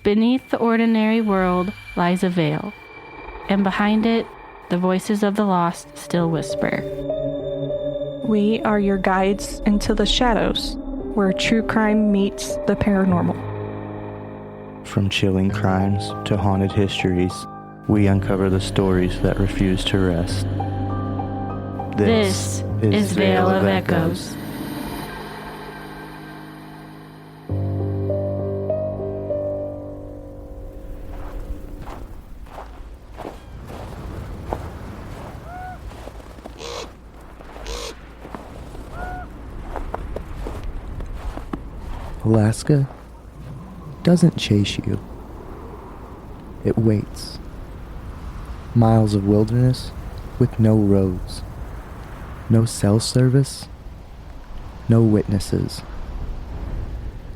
Beneath the ordinary world lies a veil, and behind it, the voices of the lost still whisper. We are your guides into the shadows, where true crime meets the paranormal. From chilling crimes to haunted histories, we uncover the stories that refuse to rest. This is Veil of Echoes. Alaska doesn't chase you. It waits. Miles of wilderness with no roads, no cell service, no witnesses.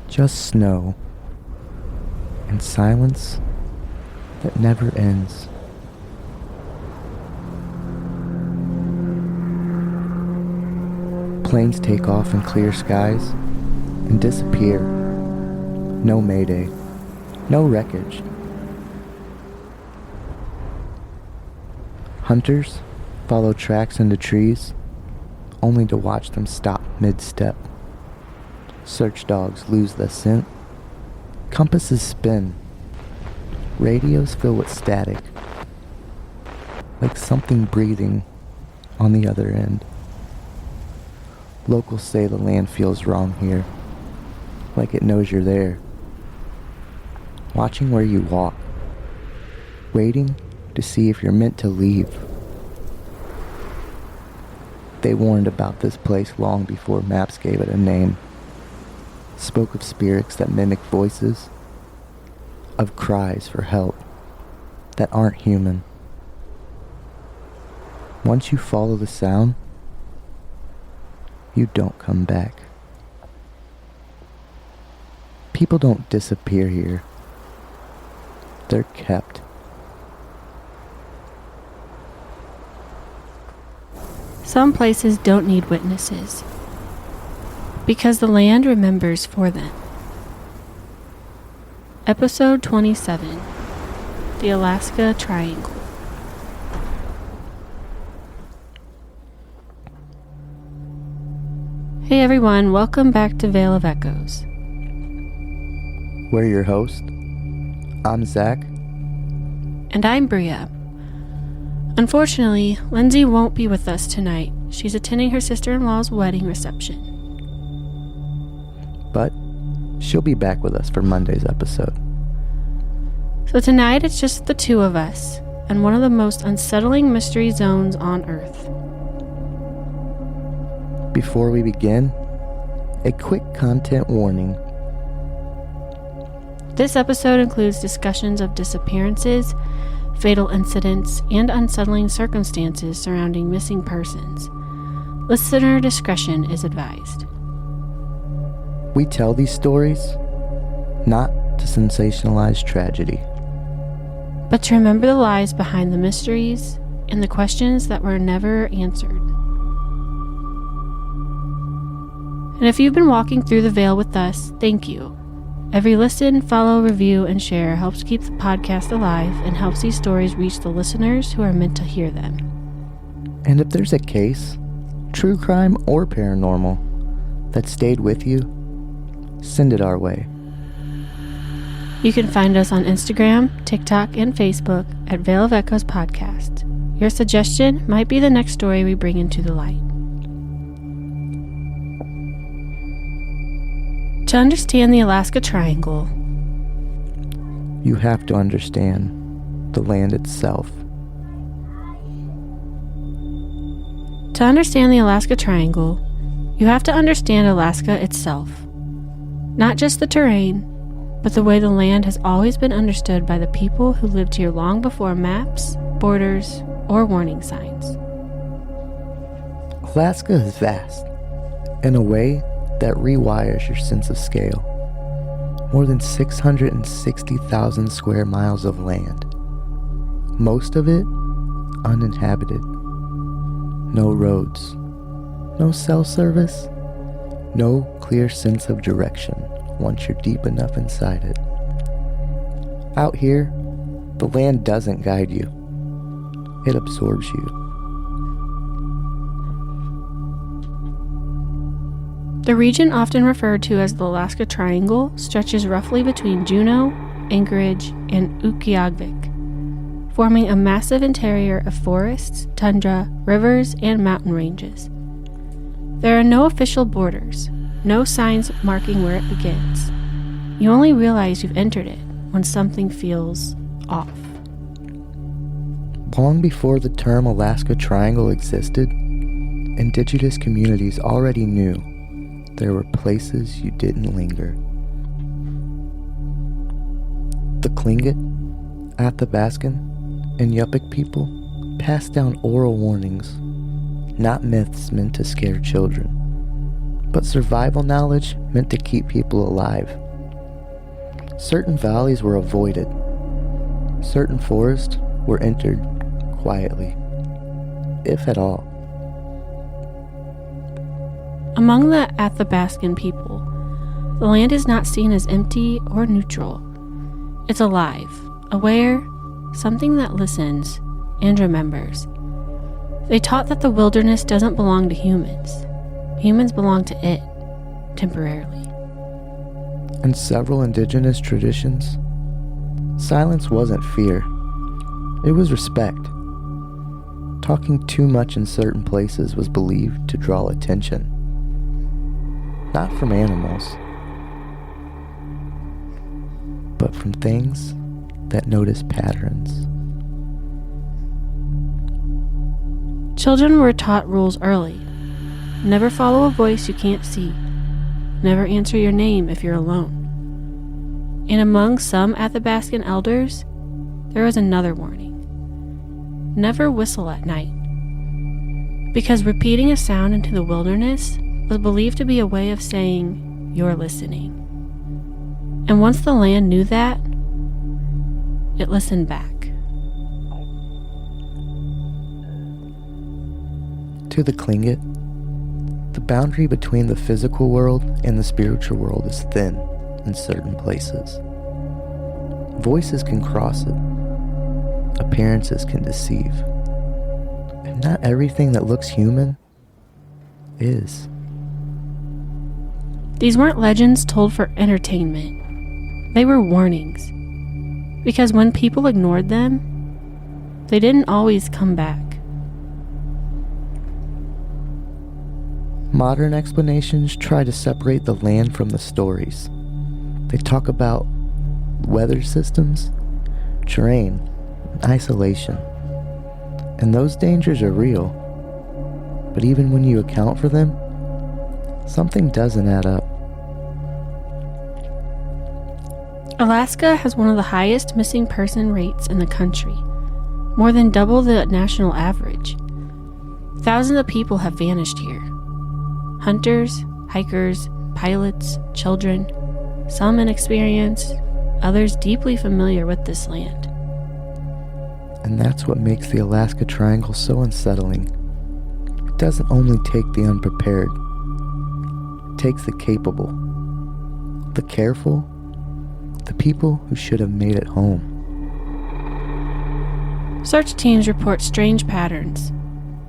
Just snow and silence that never ends. Planes take off in clear skies and disappear. No mayday, no wreckage. Hunters follow tracks into trees, only to watch them stop mid-step. Search dogs lose the scent. Compasses spin. Radios fill with static, like something breathing on the other end. Locals say the land feels wrong here, like it knows you're there. Watching where you walk, waiting to see if you're meant to leave. They warned about this place long before maps gave it a name. Spoke of spirits that mimic voices, of cries for help that aren't human. Once you follow the sound, you don't come back. People don't disappear here. They're kept. Some places don't need witnesses, because the land remembers for them. Episode 27, The Alaska Triangle. Hey everyone, welcome back to Veil of Echoes. We're your host. I'm Zach. And I'm Bria. Unfortunately, Lindsay won't be with us tonight. She's attending her sister-in-law's wedding reception. But she'll be back with us for Monday's episode. So tonight it's just the two of us, and one of the most unsettling mystery zones on Earth. Before we begin, a quick content warning. This episode includes discussions of disappearances, fatal incidents, and unsettling circumstances surrounding missing persons. Listener discretion is advised. We tell these stories not to sensationalize tragedy, but to remember the lies behind the mysteries and the questions that were never answered. And if you've been walking through the veil with us, thank you. Every listen, follow, review, and share helps keep the podcast alive and helps these stories reach the listeners who are meant to hear them. And if there's a case, true crime or paranormal, that stayed with you, send it our way. You can find us on Instagram, TikTok, and Facebook at Veil of Echoes Podcast. Your suggestion might be the next story we bring into the light. To understand the Alaska Triangle, you have to understand the land itself. To understand the Alaska Triangle, you have to understand Alaska itself. Not just the terrain, but the way the land has always been understood by the people who lived here long before maps, borders, or warning signs. Alaska is vast, in a way that rewires your sense of scale. More than 660,000 square miles of land. Most of it uninhabited. No roads, no cell service, no clear sense of direction once you're deep enough inside it. Out here, the land doesn't guide you. It absorbs you. The region often referred to as the Alaska Triangle stretches roughly between Juneau, Anchorage, and Utqiagvik, forming a massive interior of forests, tundra, rivers, and mountain ranges. There are no official borders, no signs marking where it begins. You only realize you've entered it when something feels off. Long before the term Alaska Triangle existed, Indigenous communities already knew there were places you didn't linger. The Tlingit, Athabaskan, and Yupik people passed down oral warnings, not myths meant to scare children, but survival knowledge meant to keep people alive. Certain valleys were avoided. Certain forests were entered quietly, if at all. Among the Athabaskan people, the land is not seen as empty or neutral. It's alive, aware, something that listens and remembers. They taught that the wilderness doesn't belong to humans. Humans belong to it, temporarily. In several Indigenous traditions, silence wasn't fear. It was respect. Talking too much in certain places was believed to draw attention. Not from animals, but from things that notice patterns. Children were taught rules early. Never follow a voice you can't see. Never answer your name if you're alone. And among some Athabaskan elders, there was another warning. Never whistle at night. Because repeating a sound into the wilderness was believed to be a way of saying, you're listening. And once the land knew that, it listened back. To the Tlingit, the boundary between the physical world and the spiritual world is thin in certain places. Voices can cross it. Appearances can deceive. And not everything that looks human is. These weren't legends told for entertainment. They were warnings. Because when people ignored them, they didn't always come back. Modern explanations try to separate the land from the stories. They talk about weather systems, terrain, and isolation. And those dangers are real. But even when you account for them, something doesn't add up. Alaska has one of the highest missing person rates in the country, more than double the national average. Thousands of people have vanished here. Hunters, hikers, pilots, children, some inexperienced, others deeply familiar with this land. And that's what makes the Alaska Triangle so unsettling. It doesn't only take the unprepared. It takes the capable, the careful, the people who should have made it home. Search teams report strange patterns.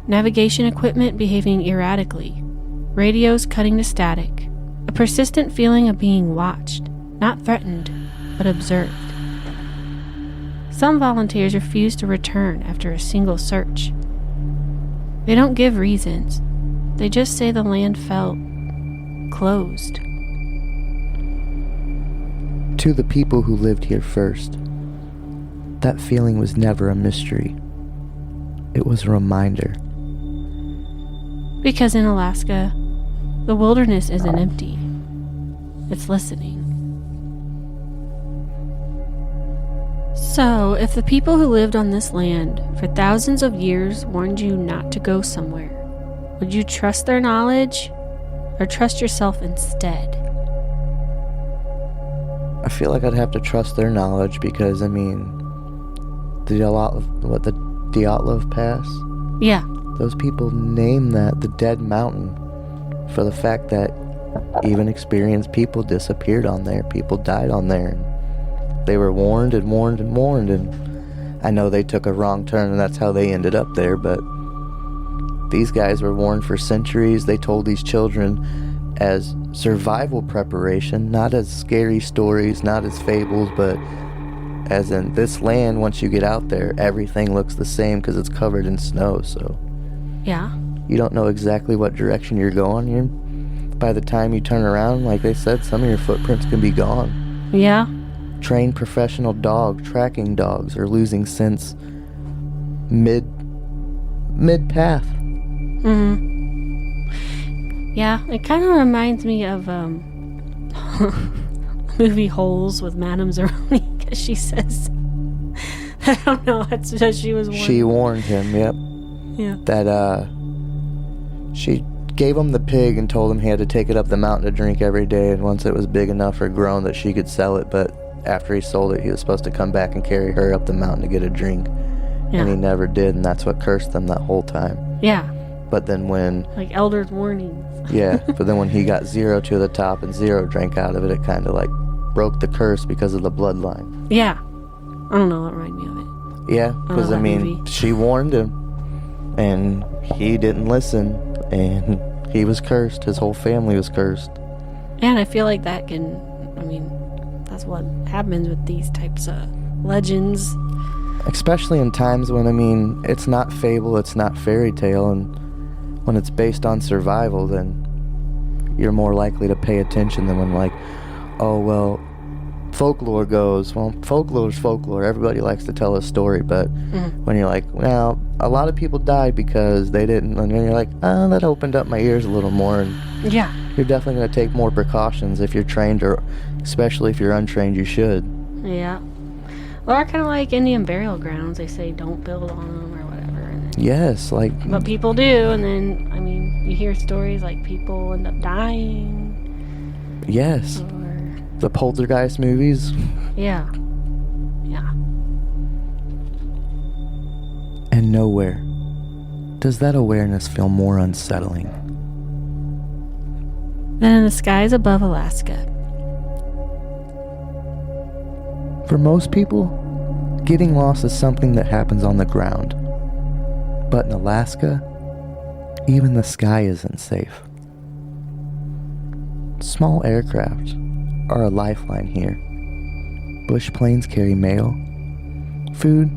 Navigation equipment behaving erratically. Radios cutting to static. A persistent feeling of being watched, not threatened, but observed. Some volunteers refuse to return after a single search. They don't give reasons. They just say the land felt closed. To the people who lived here first, that feeling was never a mystery. It was a reminder. Because in Alaska, the wilderness isn't empty. It's listening. So, if the people who lived on this land for thousands of years warned you not to go somewhere, would you trust their knowledge or trust yourself instead? I feel like I'd have to trust their knowledge because, the Dyatlov Pass? Yeah. Those people name that the Dead Mountain for the fact that even experienced people disappeared on there. People died on there. They were warned and warned and warned, and I know they took a wrong turn and that's how they ended up there, but these guys were warned for centuries. They told these children as survival preparation, not as scary stories, not as fables, but as in this land, once you get out there, everything looks the same because it's covered in snow, so Yeah. you don't know exactly what direction you're going. By the time you turn around, like they said, some of your footprints can be gone. Yeah. Trained professional dog tracking dogs are losing sense mid path. Yeah, it kind of reminds me of movie Holes with Madame Zeroni, because she says, I don't know, that's because she was warned. She warned him, yep. Yeah. That she gave him the pig and told him he had to take it up the mountain to drink every day, and once it was big enough or grown that she could sell it, but after he sold it, he was supposed to come back and carry her up the mountain to get a drink. Yeah. And he never did, and that's what cursed them that whole time. Yeah. But then when... Like Elder's warnings. Yeah, but then when he got 0 to the top and 0 drank out of it, it kind of like broke the curse because of the bloodline. Yeah. I don't know what reminded me of it. Yeah, because I mean, movie. she warned him, and he didn't listen, and he was cursed. His whole family was cursed. And I feel like that can, I mean, that's what happens with these types of legends. Especially in times when, I mean, it's not fable, it's not fairy tale, and when it's based on survival, then you're more likely to pay attention than when, like, oh, well, folklore goes, well, folklore's folklore. Everybody likes to tell a story, but when you're like, well, a lot of people died because they didn't, and then you're like, oh, that opened up my ears a little more, and Yeah. you're definitely going to take more precautions if you're trained, or especially if you're untrained, you should. Yeah. Or kind of like Indian burial grounds. They say don't build on them or whatever. And then, Yes, like... but people do, and then, I mean, you hear stories like people end up dying. Yes. Or, The poltergeist movies. yeah. Yeah. And nowhere does that awareness feel more unsettling. Then in the skies above Alaska. For most people, getting lost is something that happens on the ground. But in Alaska, even the sky isn't safe. Small aircraft are a lifeline here. Bush planes carry mail, food,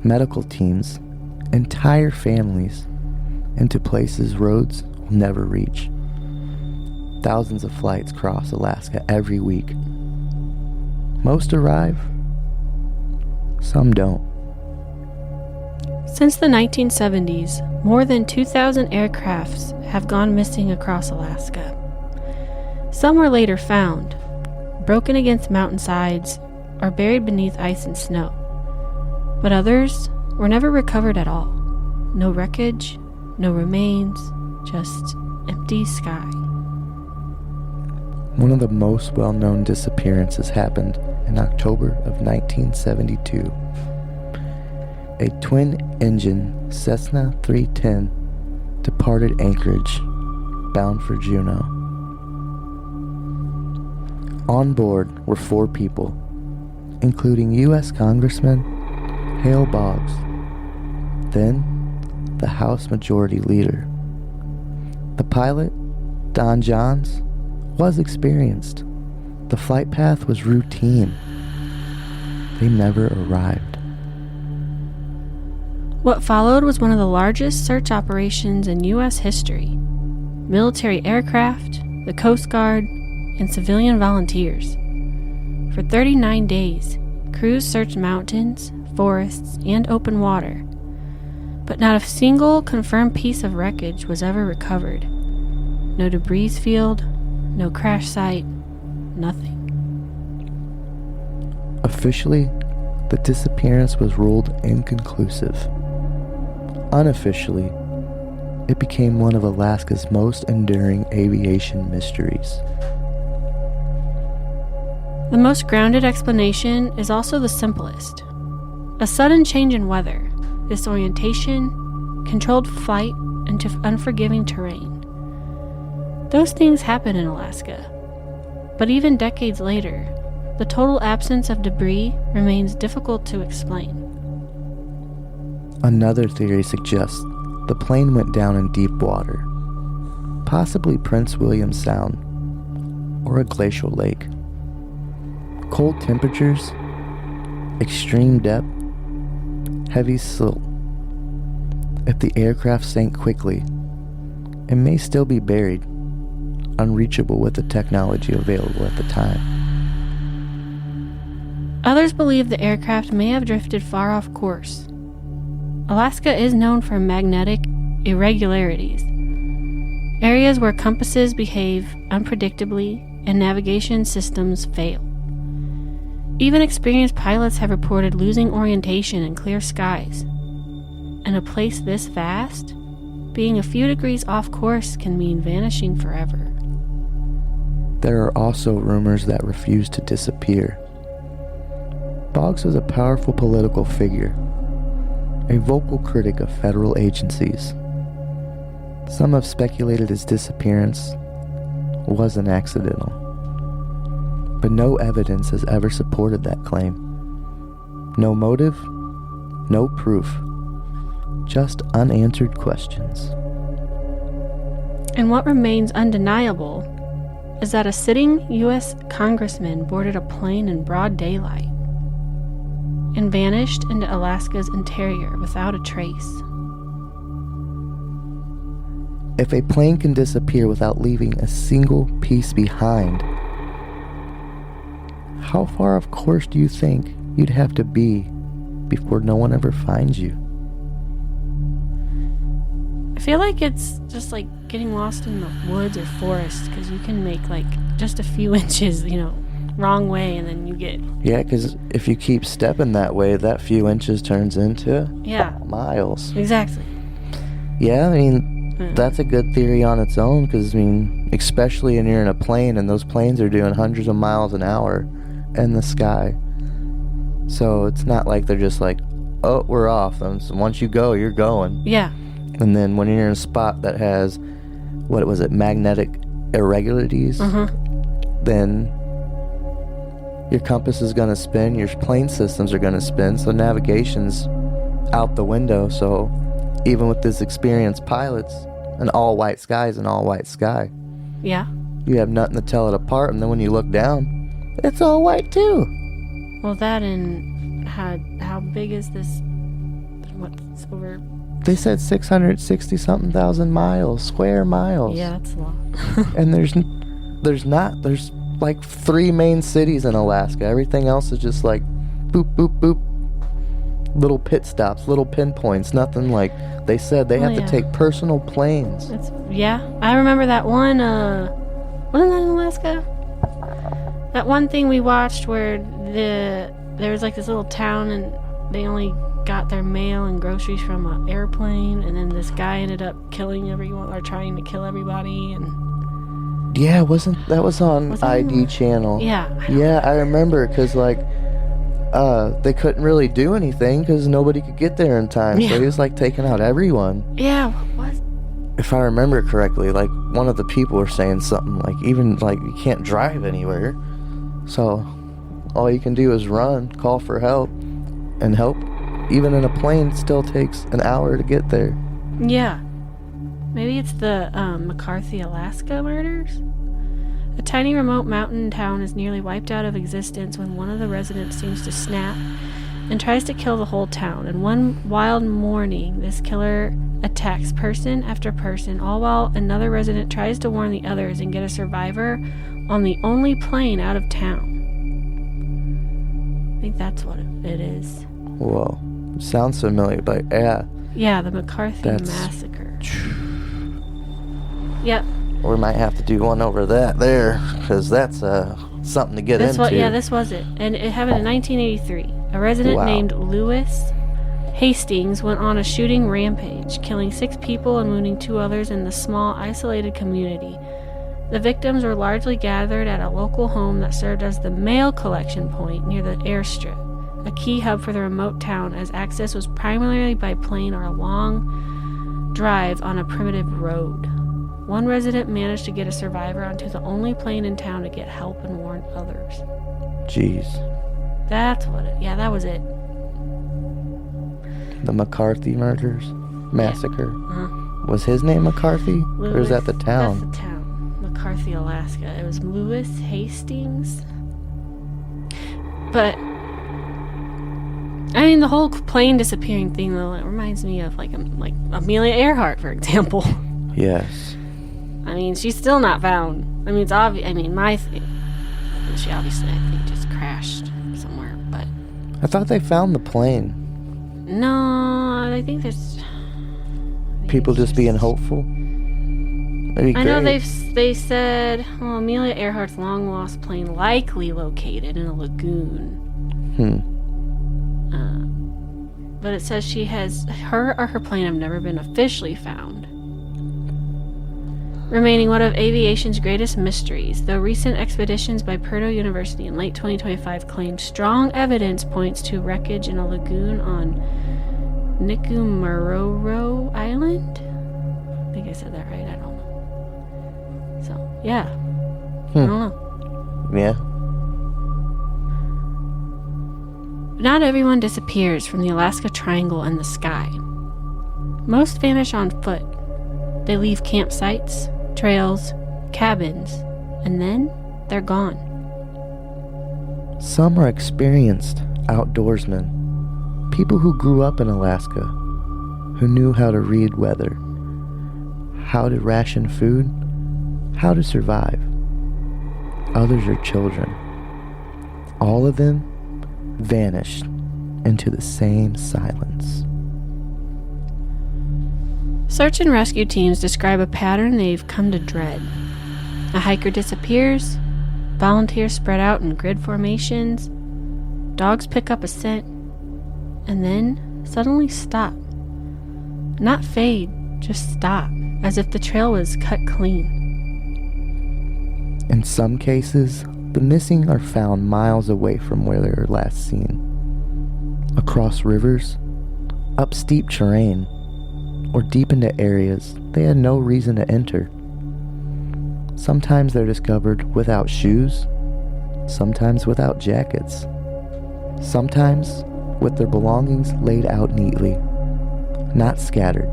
medical teams, entire families into places roads will never reach. Thousands of flights cross Alaska every week. Most arrive, some don't. Since the 1970s, more than 2,000 aircrafts have gone missing across Alaska. Some were later found, broken against mountainsides, or buried beneath ice and snow. But others were never recovered at all. No wreckage, no remains, just empty sky. One of the most well-known disappearances happened in October of 1972. A twin-engine Cessna 310 departed Anchorage, bound for Juneau. On board were 4 people, including U.S. Congressman Hale Boggs, then the House Majority Leader. The pilot, Don Johns, was experienced. The flight path was routine. They never arrived. What followed was one of the largest search operations in U.S. history. Military aircraft, the Coast Guard, and civilian volunteers. For 39 days, crews searched mountains, forests, and open water. But not a single confirmed piece of wreckage was ever recovered. No debris field, no crash site, nothing. Officially, the disappearance was ruled inconclusive. Unofficially, it became one of Alaska's most enduring aviation mysteries. The most grounded explanation is also the simplest. A sudden change in weather, disorientation, controlled flight into unforgiving terrain. Those things happen in Alaska. But even decades later, the total absence of debris remains difficult to explain. Another theory suggests the plane went down in deep water, possibly Prince William Sound or a glacial lake. Cold temperatures, extreme depth, heavy silt. If the aircraft sank quickly, it may still be buried, unreachable with the technology available at the time. Others believe the aircraft may have drifted far off course. Alaska is known for magnetic irregularities, areas where compasses behave unpredictably and navigation systems fail. Even experienced pilots have reported losing orientation in clear skies. In a place this vast, being a few degrees off course can mean vanishing forever. There are also rumors that refuse to disappear. Boggs was a powerful political figure, a vocal critic of federal agencies. Some have speculated his disappearance wasn't accidental, but no evidence has ever supported that claim. No motive, no proof, just unanswered questions. And what remains undeniable is that a sitting U.S. congressman boarded a plane in broad daylight and vanished into Alaska's interior without a trace. If a plane can disappear without leaving a single piece behind, how far off course do you think you'd have to be before no one ever finds you? I feel like it's just like getting lost in the woods or forest, because you can make like just a few inches, wrong way, and then you get... Yeah, because if you keep stepping that way, that few inches turns into miles. Exactly. Yeah, I mean, that's a good theory on its own, because, especially when you're in a plane, and those planes are doing hundreds of miles an hour in the sky. So it's not like they're just like, oh, we're off. And so once you go, you're going. Yeah. And then when you're in a spot that has, magnetic irregularities, then your compass is going to spin, your plane systems are going to spin, so navigation's out the window. So even with this experienced pilots, an all-white sky is an all-white sky. Yeah. You have nothing to tell it apart, and then when you look down, it's all white too. Well, that and how big is this? What's over? They said 660-something thousand miles, square miles. Yeah, that's a lot. And there's like 3 main cities in Alaska. Everything else is just like boop, boop, boop. Little pit stops, little pinpoints, nothing like... They said they have to take personal planes. I remember that one, wasn't that in Alaska? That one thing we watched where there was like this little town and they only got their mail and groceries from an airplane, and then this guy ended up killing everyone, or trying to kill everybody, and... Yeah, that was on ID channel. Yeah. I remember, because they couldn't really do anything because nobody could get there in time. So he was like taking out everyone. Yeah, what? If I remember correctly, like one of the people were saying something like, even like you can't drive anywhere. So all you can do is run, call for help, and help. Even in a plane, it still takes an hour to get there. Yeah. Maybe it's the McCarthy, Alaska murders? A tiny remote mountain town is nearly wiped out of existence when one of the residents seems to snap and tries to kill the whole town. And one wild morning, this killer attacks person after person, all while another resident tries to warn the others and get a survivor on the only plane out of town. I think that's what it is. Whoa. Sounds familiar, but yeah. Yeah, the McCarthy Massacre. Yep. We might have to do one over there, because that's something to get into. This was it. And it happened in 1983. A resident named Lewis Hastings went on a shooting rampage, killing 6 people and wounding 2 others in the small, isolated community. The victims were largely gathered at a local home that served as the mail collection point near the airstrip, a key hub for the remote town, as access was primarily by plane or a long drive on a primitive road. One resident managed to get a survivor onto the only plane in town to get help and warn others. Jeez. That's what it... Yeah, that was it. The McCarthy murders? Massacre? Yeah. Was his name McCarthy? Or is that the town? That's the town. McCarthy, Alaska. It was Lewis Hastings. But... I mean, the whole plane disappearing thing, though, it reminds me of, like Amelia Earhart, for example. Yes. I mean, she's still not found. I mean, it's obvious. I mean, she obviously, I think, just crashed somewhere, but... I thought they found the plane. No, I think there's... People just being hopeful? That'd be I know great. they said, Amelia Earhart's long-lost plane likely located in a lagoon. But it says her or her plane have never been officially found. Remaining one of aviation's greatest mysteries, though recent expeditions by Purdue University in late 2025 claimed strong evidence points to wreckage in a lagoon on Nikumaroro Island? I think I said that right, I don't know. So, yeah. I don't know. Yeah. Not everyone disappears from the Alaska Triangle and the sky. Most vanish on foot. They leave campsites, trails, cabins, and then they're gone. Some are experienced outdoorsmen, people who grew up in Alaska, who knew how to read weather, how to ration food, how to survive. Others are children. All of them vanished into the same silence. Search and rescue teams describe a pattern they've come to dread. A hiker disappears, volunteers spread out in grid formations, dogs pick up a scent, and then suddenly stop. Not fade, just stop, as if the trail was cut clean. In some cases, the missing are found miles away from where they were last seen. Across rivers, up steep terrain, or deep into areas they had no reason to enter. Sometimes they're discovered without shoes, sometimes without jackets, sometimes with their belongings laid out neatly, not scattered,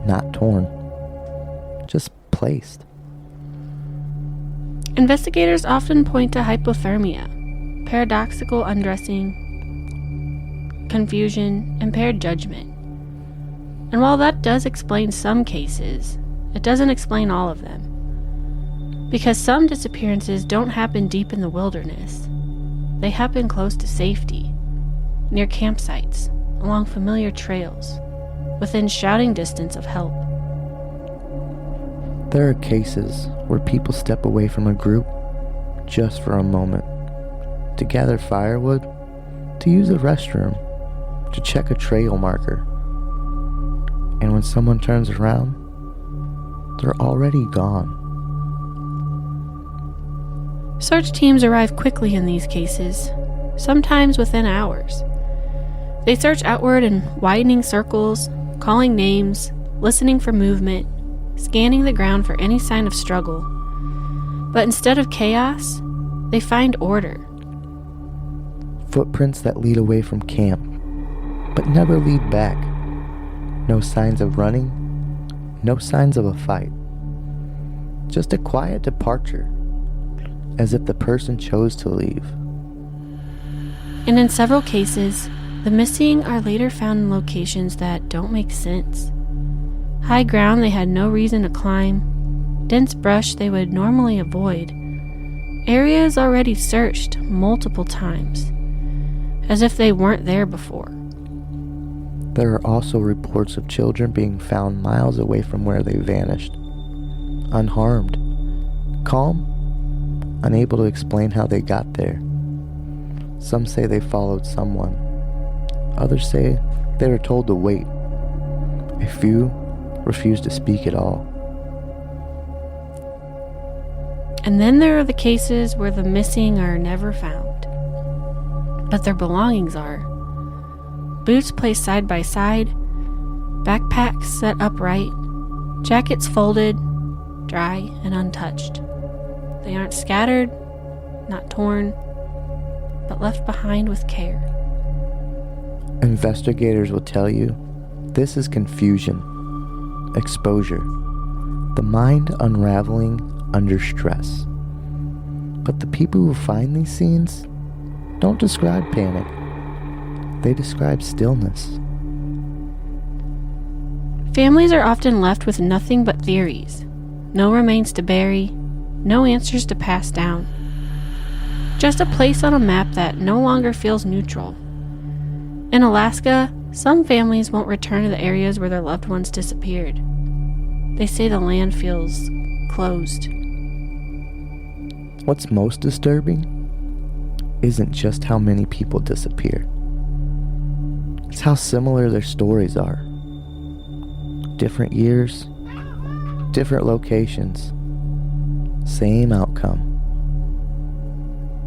not torn, just placed. Investigators often point to hypothermia, paradoxical undressing, confusion, impaired judgment. And while that does explain some cases, it doesn't explain all of them. Because some disappearances don't happen deep in the wilderness. They happen close to safety, near campsites, along familiar trails, within shouting distance of help. There are cases where people step away from a group just for a moment, to gather firewood, to use a restroom, to check a trail marker. And when someone turns around, they're already gone. Search teams arrive quickly in these cases, sometimes within hours. They search outward in widening circles, calling names, listening for movement, scanning the ground for any sign of struggle. But instead of chaos, they find order. Footprints that lead away from camp, but never lead back. No signs of running, no signs of a fight. Just a quiet departure, as if the person chose to leave. And in several cases, the missing are later found in locations that don't make sense. High ground they had no reason to climb, dense brush they would normally avoid, areas already searched multiple times, as if they weren't there before. There are also reports of children being found miles away from where they vanished, unharmed, calm, unable to explain how they got there. Some say they followed someone. Others say they were told to wait. A few refused to speak at all. And then there are the cases where the missing are never found, but their belongings are. Boots placed side by side, backpacks set upright, jackets folded, dry and untouched. They aren't scattered, not torn, but left behind with care. Investigators will tell you this is confusion, exposure, the mind unraveling under stress. But the people who find these scenes don't describe panic. They describe stillness. Families are often left with nothing but theories. No remains to bury, no answers to pass down. Just a place on a map that no longer feels neutral. In Alaska, some families won't return to the areas where their loved ones disappeared. They say the land feels closed. What's most disturbing isn't just how many people disappear. It's how similar their stories are. Different years, different locations, same outcome.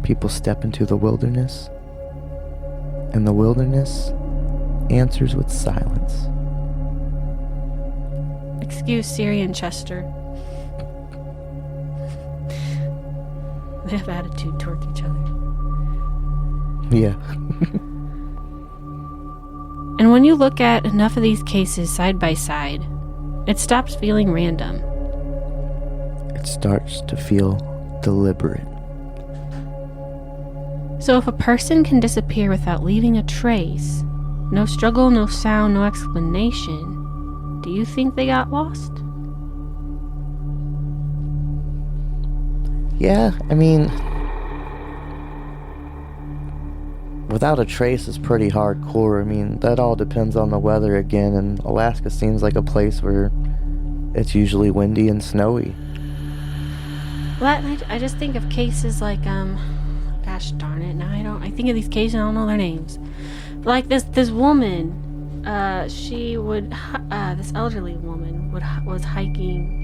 People step into the wilderness, and the wilderness answers with silence. Excuse Siri and Chester. They have attitude toward each other. Yeah. And when you look at enough of these cases side by side, it stops feeling random. It starts to feel deliberate. So if a person can disappear without leaving a trace, no struggle, no sound, no explanation, do you think they got lost? Yeah, I mean, without a trace is pretty hardcore. I mean, that all depends on the weather again, and Alaska seems like a place where it's usually windy and snowy. Well, I just think of cases like, gosh darn it, now I think of these cases, I don't know their names. But like this woman, this elderly woman was hiking,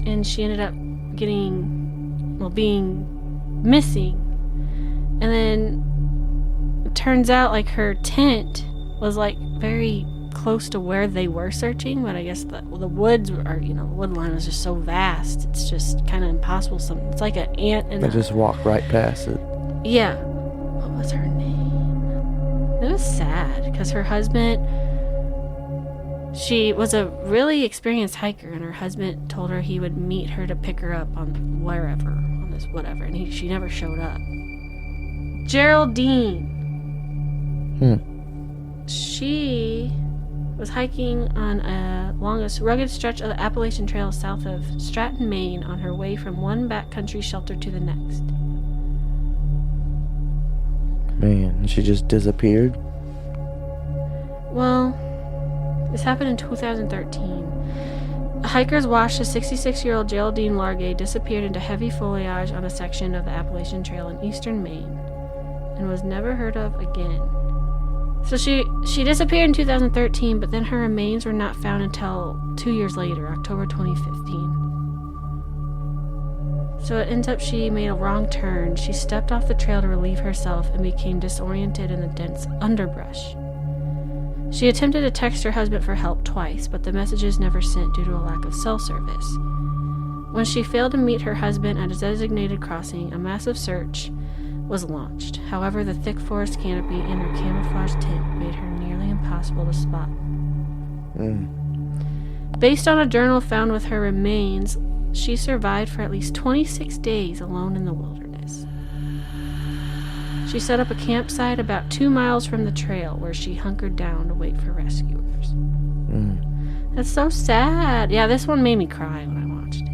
and she ended up being missing. And then it turns out like her tent was like very close to where they were searching, but I guess the woods are, the wood line was just so vast, it's just kind of impossible. It's like an ant and they just walk right past it. Yeah. What was her name? It was sad because her husband, she was a really experienced hiker, and her husband told her he would meet her to pick her up on wherever, on this whatever, and she never showed up. Geraldine. She was hiking on along a rugged stretch of the Appalachian Trail south of Stratton, Maine, on her way from one backcountry shelter to the next. Man, she just disappeared? Well, this happened in 2013. Hikers watched a 66-year-old Geraldine Largay disappeared into heavy foliage on a section of the Appalachian Trail in eastern Maine, and was never heard of again. So she disappeared in 2013, but then her remains were not found until 2 years later, October 2015. So it ends up she made a wrong turn. She stepped off the trail to relieve herself and became disoriented in the dense underbrush. She attempted to text her husband for help twice, but the messages never sent due to a lack of cell service. When she failed to meet her husband at a designated crossing, a massive search was launched. However, the thick forest canopy and her camouflage tent made her nearly impossible to spot. Based on a journal found with her remains, she survived for at least 26 days alone in the wilderness. She set up a campsite about 2 miles from the trail where she hunkered down to wait for rescuers. That's so sad. Yeah, this one made me cry when I watched it.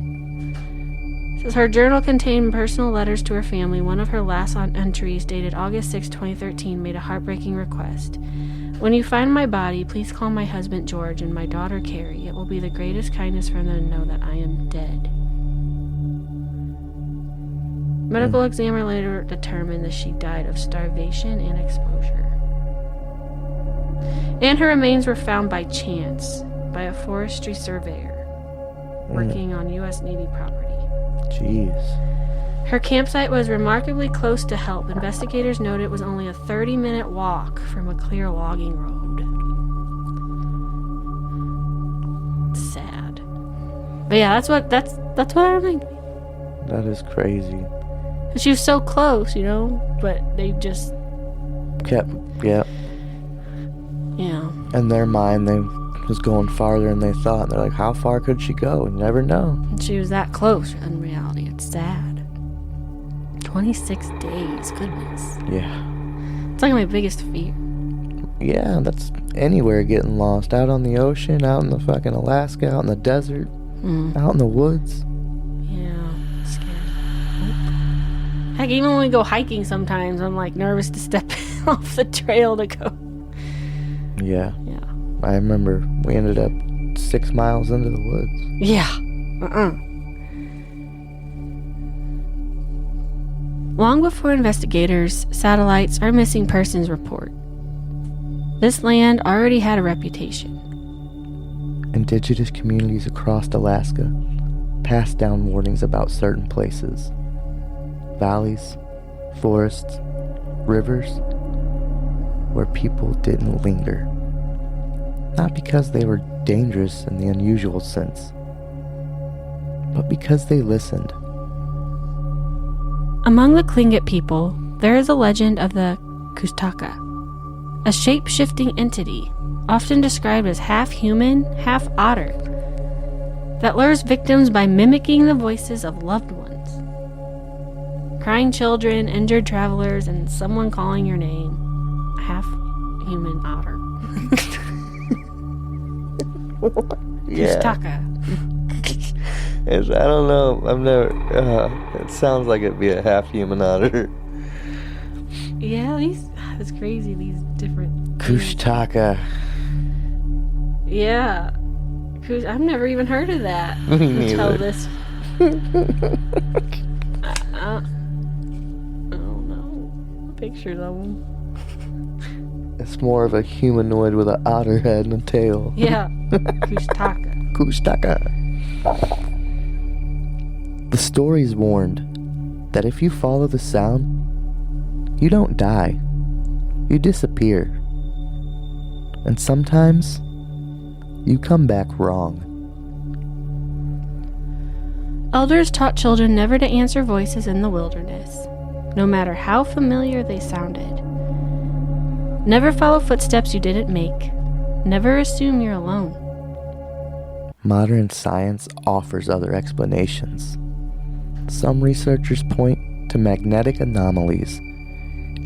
It says her journal contained personal letters to her family. One of her last entries, dated August 6, 2013, made a heartbreaking request. When you find my body, please call my husband George and my daughter Carrie. It will be the greatest kindness for them to know that I am dead. Medical examiner later determined that she died of starvation and exposure. And her remains were found by chance by a forestry surveyor working on U.S. Navy property. Jeez. Her campsite was remarkably close to help. Investigators noted it was only a 30-minute walk from a clear logging road. Sad. But yeah, that's what I remember. That is crazy. She was so close, but they just... Yeah. Yeah. In their mind, they was going farther than they thought. And they're like, how far could she go? You never know. She was that close. In reality, it's sad. 26 days, goodness. Yeah. It's like my biggest fear. Yeah, that's anywhere getting lost. Out on the ocean, out in the fucking Alaska, out in the desert, out in the woods. Yeah, it's scary. Oh. Heck, even when we go hiking sometimes, I'm like nervous to step off the trail to go. Yeah. Yeah. I remember we ended up 6 miles into the woods. Yeah. Long before investigators, satellites, or missing persons report, this land already had a reputation. Indigenous communities across Alaska passed down warnings about certain places. Valleys, forests, rivers, where people didn't linger. Not because they were dangerous in the unusual sense, but because they listened. Among the Tlingit people, there is a legend of the Kustaka, a shape-shifting entity, often described as half-human, half-otter, that lures victims by mimicking the voices of loved ones. Crying children, injured travelers, and someone calling your name. Half-human otter. Yeah. Kustaka. I don't know. I've never... it sounds like it'd be a half-human otter. Yeah, that's crazy, these different... Kushtaka. Yeah. I've never even heard of that. Me neither. Until this... I don't know. Pictures of them. It's more of a humanoid with an otter head and a tail. Yeah. Kushtaka. Kushtaka. The stories warned that if you follow the sound, you don't die. You disappear. And sometimes, you come back wrong. Elders taught children never to answer voices in the wilderness, no matter how familiar they sounded. Never follow footsteps you didn't make. Never assume you're alone. Modern science offers other explanations. Some researchers point to magnetic anomalies,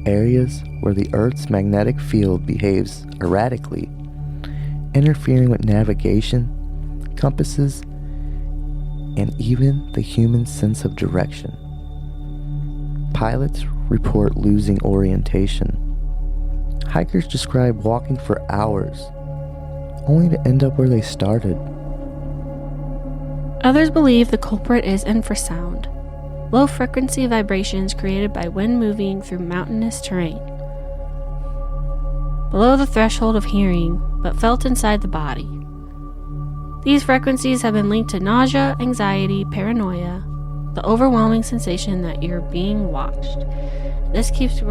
areas where the Earth's magnetic field behaves erratically, interfering with navigation, compasses, and even the human sense of direction. Pilots report losing orientation. Hikers describe walking for hours, only to end up where they started. Others believe the culprit is infrasound, low-frequency vibrations created by wind moving through mountainous terrain. Below the threshold of hearing, but felt inside the body. These frequencies have been linked to nausea, anxiety, paranoia, the overwhelming sensation that you're being watched. This keeps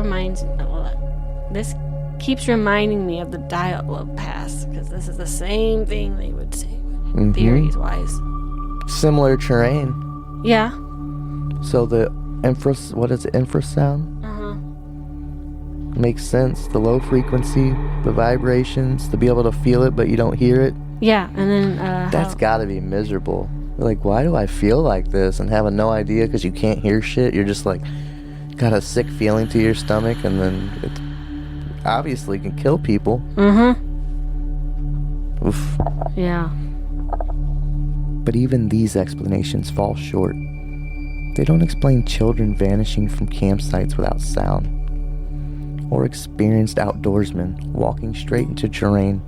reminding me of the dial-up pass, because this is the same thing they would say, theories-wise. Similar terrain. Yeah. So the infrasound? Makes sense. The low frequency, the vibrations, to be able to feel it but you don't hear it. Yeah, and then that's gotta be miserable. Like, why do I feel like this? And having no idea because you can't hear shit. You're just like, got a sick feeling to your stomach, and then it obviously can kill people. Oof. Yeah. But even these explanations fall short. They don't explain children vanishing from campsites without sound, or experienced outdoorsmen walking straight into terrain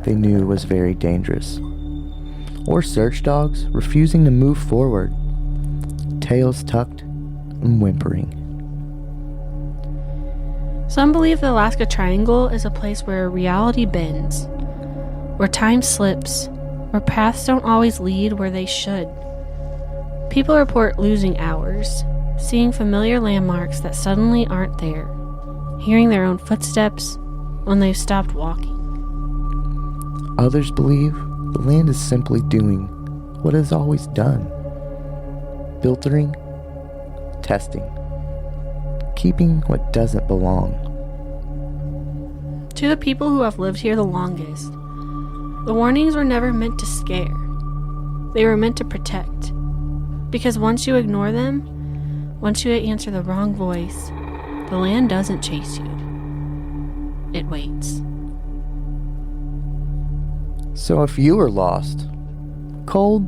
they knew was very dangerous, or search dogs refusing to move forward, tails tucked and whimpering. Some believe the Alaska Triangle is a place where reality bends, where time slips, where paths don't always lead where they should. People report losing hours, seeing familiar landmarks that suddenly aren't there, hearing their own footsteps when they've stopped walking. Others believe the land is simply doing what it has always done. Filtering, testing, keeping what doesn't belong. To the people who have lived here the longest, the warnings were never meant to scare. They were meant to protect. Because once you ignore them, once you answer the wrong voice, the land doesn't chase you. It waits. So if you were lost, cold,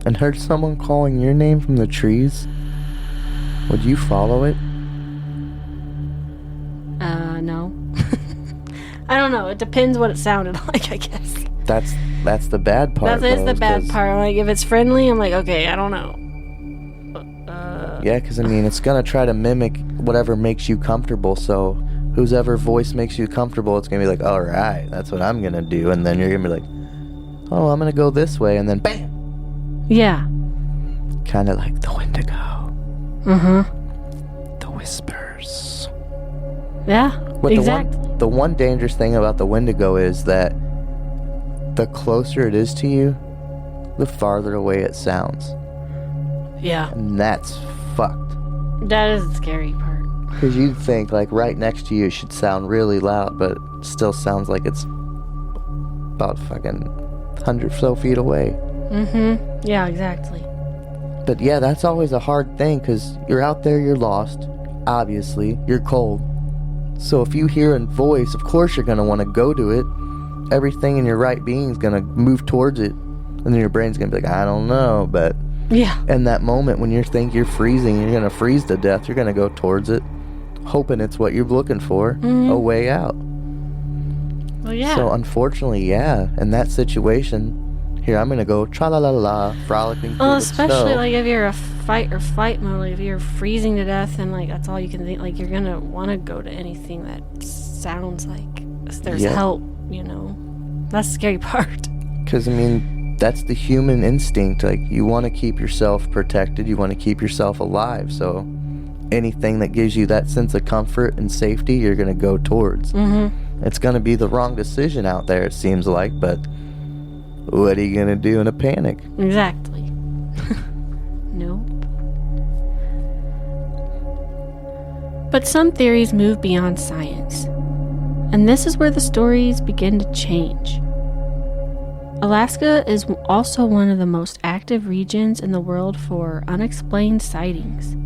and heard someone calling your name from the trees, would you follow it? No. I don't know. It depends what it sounded like, I guess. That's the bad part. That is the bad part. Like, if it's friendly, I'm like, okay, I don't know. Yeah, because I mean, it's gonna try to mimic whatever makes you comfortable. So, whosever voice makes you comfortable, it's gonna be like, all right, that's what I'm gonna do, and then you're gonna be like, oh, I'm gonna go this way, and then bam. Yeah. Kind of like the Wendigo. The whispers. Yeah. But exactly. The one dangerous thing about the Wendigo is that the closer it is to you, the farther away it sounds. Yeah. And that's fucked. That is the scary part. Because you'd think, like, right next to you should sound really loud, but it still sounds like it's about fucking 100 or so feet away. Yeah, exactly. But yeah, that's always a hard thing, because you're out there, you're lost. Obviously, you're cold. So if you hear a voice, of course you're going to want to go to it. Everything in your right being is going to move towards it. And then your brain's going to be like, I don't know, but... Yeah. In that moment when you think you're freezing, you're going to freeze to death, you're going to go towards it, hoping it's what you're looking for, a way out. Well, yeah. So unfortunately, yeah, in that situation, here I'm going to go tra-la-la-la, frolicking through Well, the especially snow. like if you're a fight or flight mode, like if you're freezing to death and like that's all you can think, like you're going to want to go to anything that sounds like there's help, you know. That's the scary part. Because, I mean, that's the human instinct. Like, you want to keep yourself protected. You want to keep yourself alive. So anything that gives you that sense of comfort and safety, you're going to go towards. It's going to be the wrong decision out there, it seems like. But what are you going to do in a panic? Exactly. Nope. But some theories move beyond science. And this is where the stories begin to change. Alaska is also one of the most active regions in the world for unexplained sightings.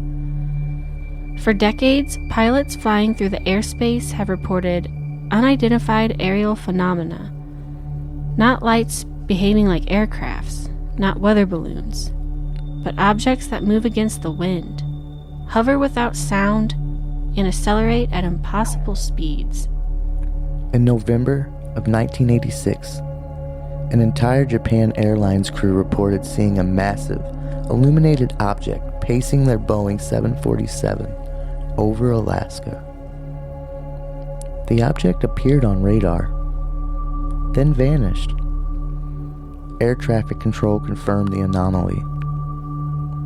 For decades, pilots flying through the airspace have reported unidentified aerial phenomena. Not lights behaving like aircrafts, not weather balloons, but objects that move against the wind, hover without sound, and accelerate at impossible speeds. In November of 1986, an entire Japan Airlines crew reported seeing a massive, illuminated object pacing their Boeing 747 over Alaska. The object appeared on radar, then vanished. Air traffic control confirmed the anomaly.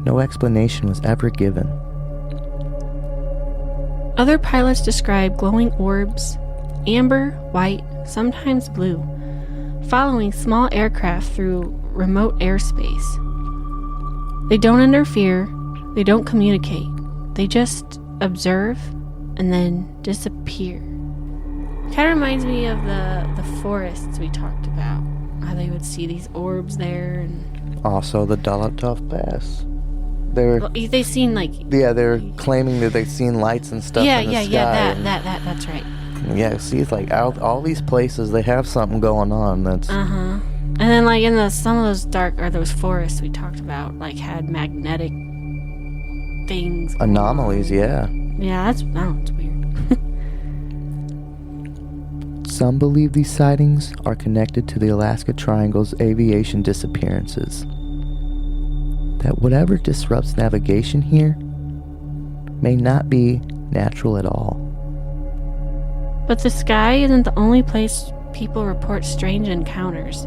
No explanation was ever given. Other pilots describe glowing orbs, amber, white, sometimes blue, following small aircraft through remote airspace. They don't interfere, they don't communicate, they just observe and then disappear. Kind of reminds me of the forests we talked about, how they would see these orbs there. And Also, the Dalatov Pass. They seen like... Yeah, they're claiming that they've seen lights and stuff in the sky. Yeah, that's right. Yeah, see, it's like all these places, they have something going on that's... And then like in some of those those forests we talked about, like had magnetic things. Anomalies, yeah. Yeah, it's weird. Some believe these sightings are connected to the Alaska Triangle's aviation disappearances. That whatever disrupts navigation here may not be natural at all. But the sky isn't the only place people report strange encounters.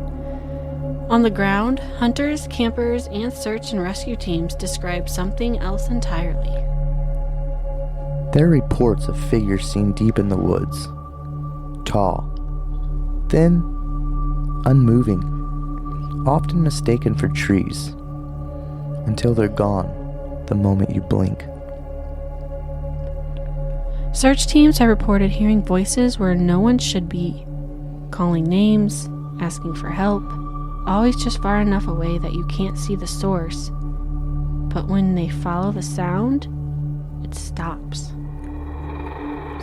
On the ground, hunters, campers, and search and rescue teams describe something else entirely. There are reports of figures seen deep in the woods. Tall, thin, unmoving, often mistaken for trees, until they're gone the moment you blink. Search teams have reported hearing voices where no one should be, calling names, asking for help, always just far enough away that you can't see the source. But when they follow the sound, it stops.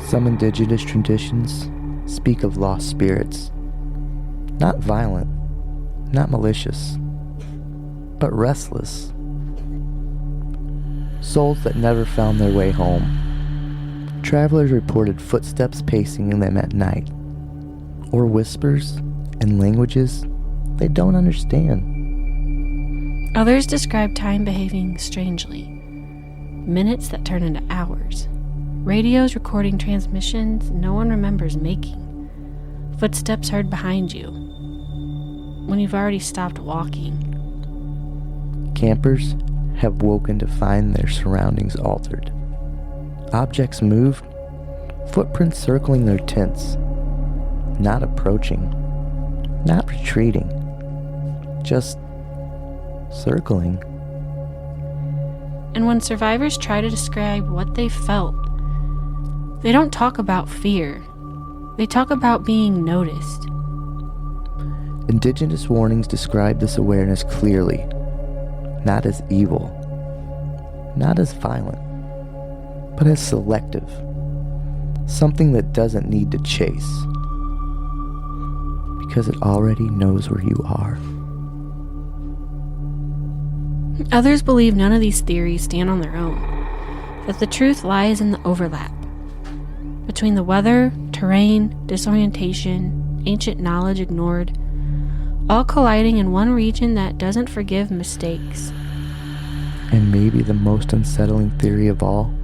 Some indigenous traditions speak of lost spirits. Not violent, not malicious, but restless. Souls that never found their way home. Travelers reported footsteps pacing them at night, or whispers in languages they don't understand. Others describe time behaving strangely. Minutes that turn into hours. Radios recording transmissions no one remembers making. Footsteps heard behind you when you've already stopped walking. Campers have woken to find their surroundings altered. Objects moved, footprints circling their tents, not approaching, not retreating, just circling. And when survivors try to describe what they felt, they don't talk about fear. They talk about being noticed. Indigenous warnings describe this awareness clearly, not as evil, not as violent, but as selective, something that doesn't need to chase, because it already knows where you are. Others believe none of these theories stand on their own, that the truth lies in the overlap between the weather, terrain, disorientation, ancient knowledge ignored, all colliding in one region that doesn't forgive mistakes. And maybe the most unsettling theory of all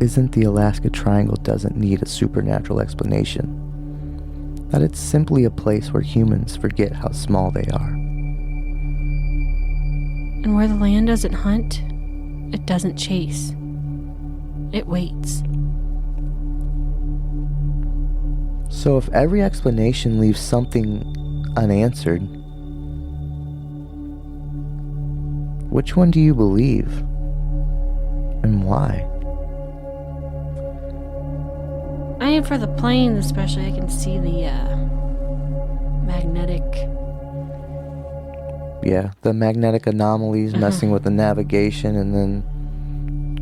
isn't the Alaska Triangle doesn't need a supernatural explanation, that it's simply a place where humans forget how small they are. And where the land doesn't hunt, it doesn't chase. It waits. So if every explanation leaves something unanswered, which one do you believe? And why? I am for the planes, especially. I can see the magnetic. Yeah, the magnetic anomalies messing with the navigation and then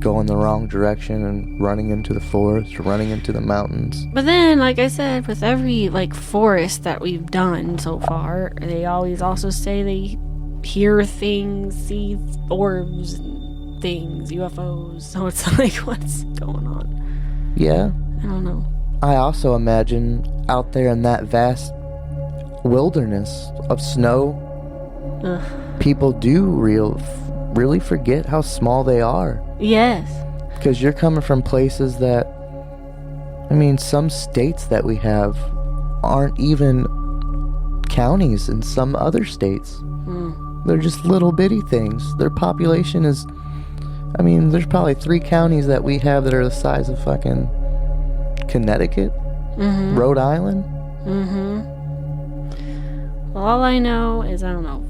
going the wrong direction and running into the forest or running into the mountains. But then, like I said, with every forest that we've done so far, they always also say they hear things, see orbs and things, UFOs. So it's like, what's going on? Yeah. I don't know. I also imagine out there in that vast wilderness of snow, people do really forget how small they are. Yes. Because you're coming from places that, some states that we have aren't even counties in some other states. They're just little bitty things. Their population is, there's probably 3 counties that we have that are the size of fucking Connecticut, Rhode Island. Well, all I know is,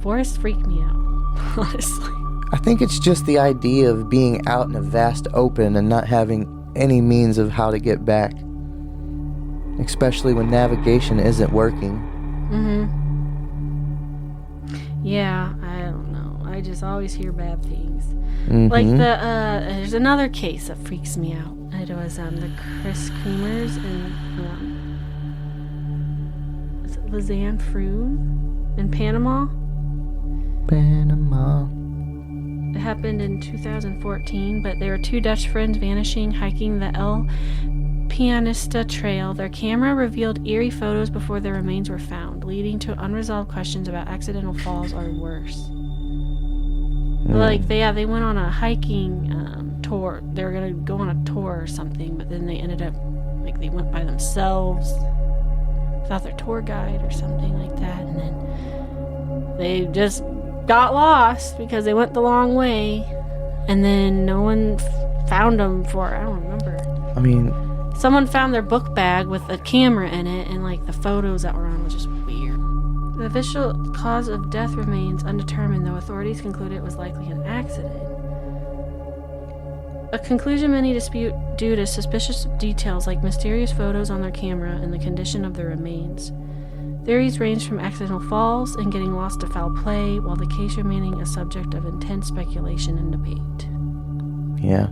forests freak me out, honestly. I think it's just the idea of being out in a vast open and not having any means of how to get back. Especially when navigation isn't working. Yeah, I don't know. I just always hear bad things. Like there's another case that freaks me out. It was the Chris Creamers in Lausanne Froon in Panama. It happened in 2014, but there were 2 Dutch friends vanishing hiking the El Pianista Trail. Their camera revealed eerie photos before their remains were found, leading to unresolved questions about accidental falls or worse. They went on a hiking tour. They were going to go on a tour or something, but then they ended up, they went by themselves without their tour guide or something like that, and then they just got lost because they went the long way, and then no one found them for, I don't remember. Someone found their book bag with a camera in it, and the photos that were on was just weird. The official cause of death remains undetermined, though authorities concluded it was likely an accident. A conclusion many dispute due to suspicious details like mysterious photos on their camera and the condition of their remains. Theories range from accidental falls and getting lost to foul play, while the case remaining a subject of intense speculation and debate. Yeah.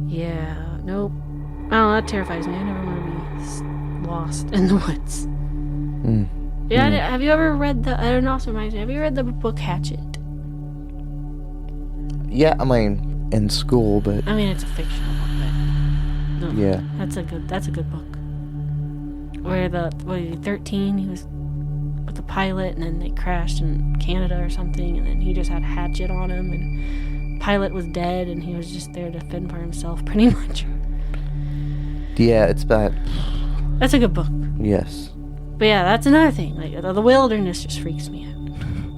Yeah, nope. Oh, that terrifies me. I never want to be lost in the woods. Yeah, have you ever read the... I don't know, also reminds me. Have you read the book Hatchet? Yeah, I mean, in school, but... I mean, it's a fictional book, but... No, yeah. That's a good book. Where he was 13, he was with the pilot, and then they crashed in Canada or something, and then he just had a hatchet on him, and pilot was dead, and he was just there to fend for himself, pretty much. Yeah, it's bad. That's a good book. Yes. But yeah, that's another thing. Like, the wilderness just freaks me out.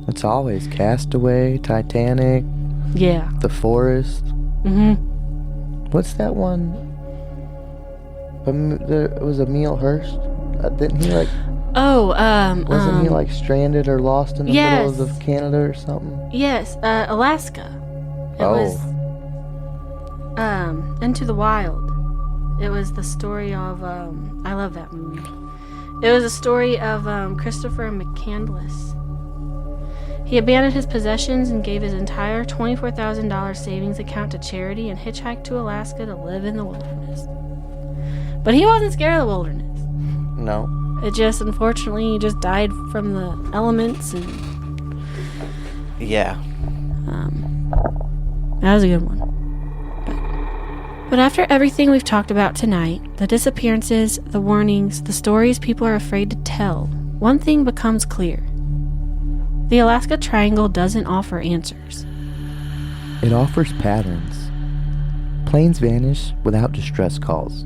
It's always Castaway, Titanic. Yeah. The Forest. Mm-hmm. What's that one? It was Emil Hirsch. Didn't he wasn't he like stranded or lost in the middle of Canada or something? Yes, Alaska. It was Into the Wild. It was the story of I love that movie. It was a story of Christopher McCandless. He abandoned his possessions and gave his entire $24,000 savings account to charity and hitchhiked to Alaska to live in the wilderness. But he wasn't scared of the wilderness. No. It just, unfortunately, he just died from the elements and... Yeah. That was a good one. But after everything we've talked about tonight, the disappearances, the warnings, the stories people are afraid to tell, one thing becomes clear. The Alaska Triangle doesn't offer answers. It offers patterns. Planes vanish without distress calls.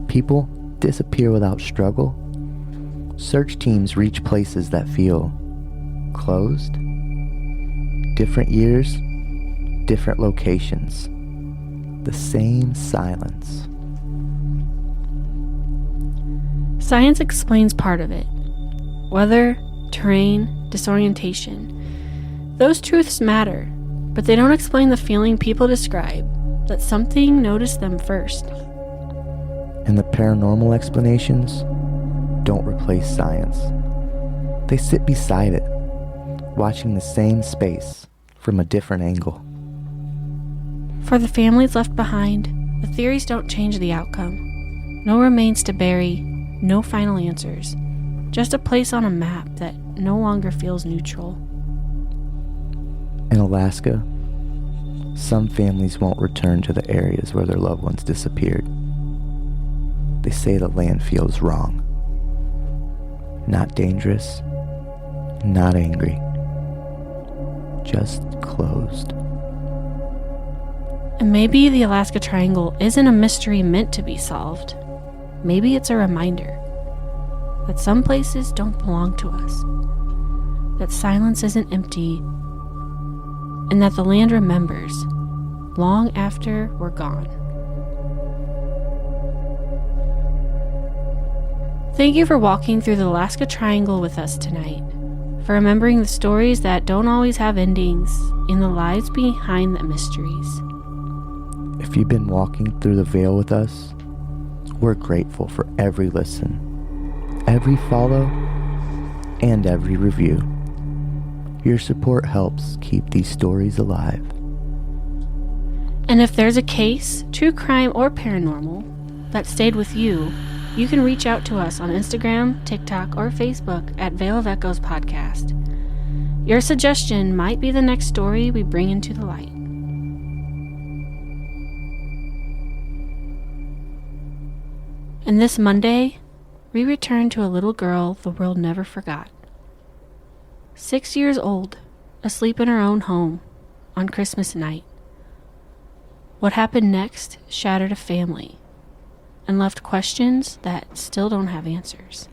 People disappear without struggle. Search teams reach places that feel closed. Different years, different locations. The same silence. Science explains part of it. Weather, terrain, disorientation. Those truths matter, but they don't explain the feeling people describe, that something noticed them first. And the paranormal explanations don't replace science. They sit beside it, watching the same space from a different angle. For the families left behind, the theories don't change the outcome. No remains to bury, no final answers. Just a place on a map that no longer feels neutral. In Alaska, some families won't return to the areas where their loved ones disappeared. They say the land feels wrong. Not dangerous, not angry, just closed. And maybe the Alaska Triangle isn't a mystery meant to be solved. Maybe it's a reminder that some places don't belong to us, that silence isn't empty, and that the land remembers long after we're gone. Thank you for walking through the Alaska Triangle with us tonight, for remembering the stories that don't always have endings and the lives behind the mysteries. If you've been walking through the veil with us, we're grateful for every listen, every follow, and every review. Your support helps keep these stories alive. And if there's a case, true crime or paranormal, that stayed with you, you can reach out to us on Instagram, TikTok, or Facebook at Veil of Echoes Podcast. Your suggestion might be the next story we bring into the light. And this Monday, we return to a little girl the world never forgot. 6 years old, asleep in her own home on Christmas night. What happened next shattered a family and left questions that still don't have answers.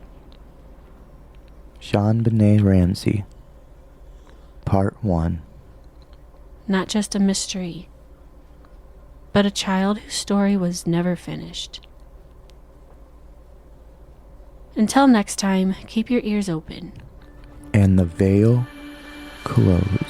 Sean Benet Ramsey, Part 1. Not just a mystery, but a child whose story was never finished. Until next time, keep your ears open. And the veil closed.